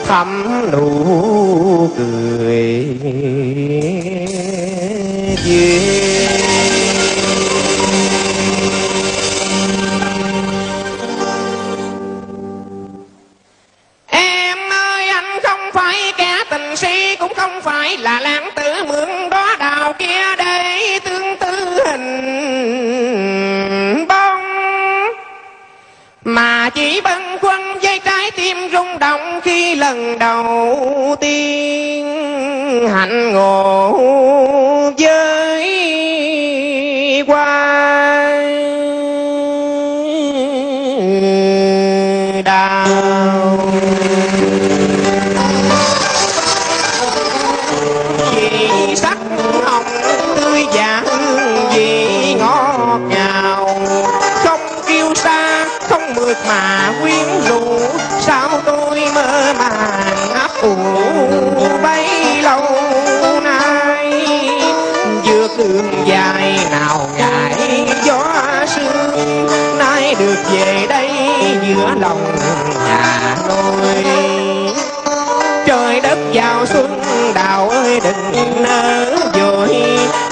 thắm nụ cười duyên. Em ơi anh không phải kẻ tình si, cũng không phải là lãng tử mượn đó đào kia để tương tư hình bông, mà chỉ bâng khuâng với trái tim rung động khi lần đầu tiên hạnh ngộ với hoa đào. Vì sắc hồng tươi và hương vị ngọt ngào, không kiêu sa không mượt mà quyến rũ, sao tôi mơ màng ấp ủ bấy lâu nay. Vượt đường dài nào ngại gió sương, nay được về đây giữa lòng Hà Nội. Trời đất vào xuân đào ơi đừng nỡ vội,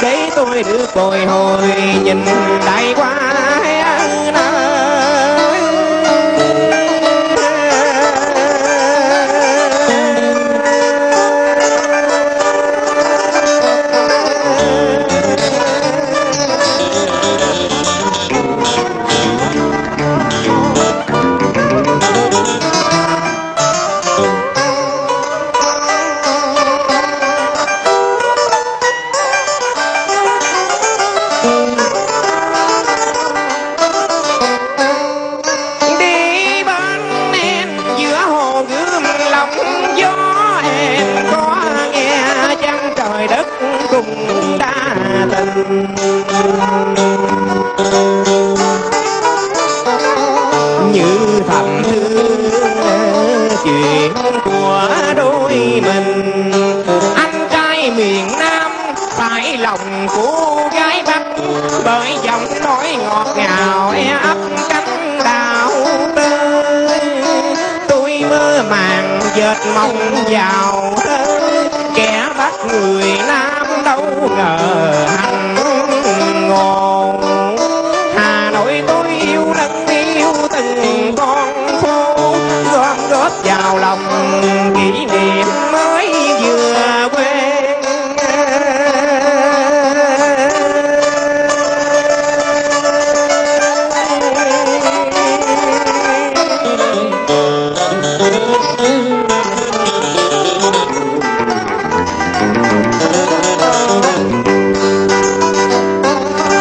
để tôi được bồi hồi nhìn đại qua như thầm thương chuyện của đôi mình. Anh trai miền Nam phải lòng cô gái Bắc, bởi giọng nói ngọt ngào ấp cánh đào tươi. Tôi mơ màng dệt mộng vào kẻ bắt người Nam đâu ngờ hành ngộ. Hà Nội tôi yêu nâng yêu từng con phố, gom góp vào lòng kỷ niệm mới vừa quen.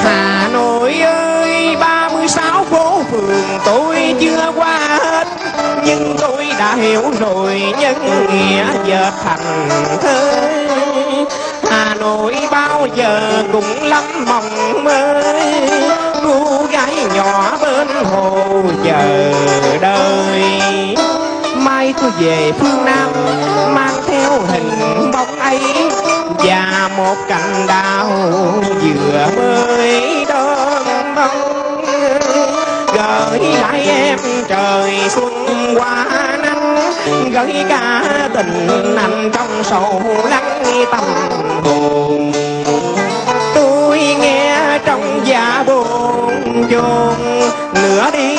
Hà Nội ơi 36 phố phường tôi chưa qua hết, nhưng tôi đã hiểu rồi nhân nghĩa dệt thành thơ. Hà Nội bao giờ cũng lắm mộng mơ, cô gái nhỏ bên hồ chờ đợi. Mai tôi về phương Nam mang theo hình bóng ấy, và một cành đào vừa mới đơm bông, gửi lại em trời xuân qua nắng, gửi cả tình anh trong sầu lắng tâm hồn. Tôi nghe trong dạ buồn chồn, nửa đi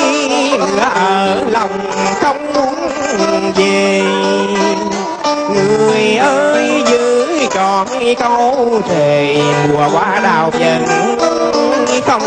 nửa ở lòng không muốn về. Người ơi giữ trọn câu thề, mùa hoa đào vẫn không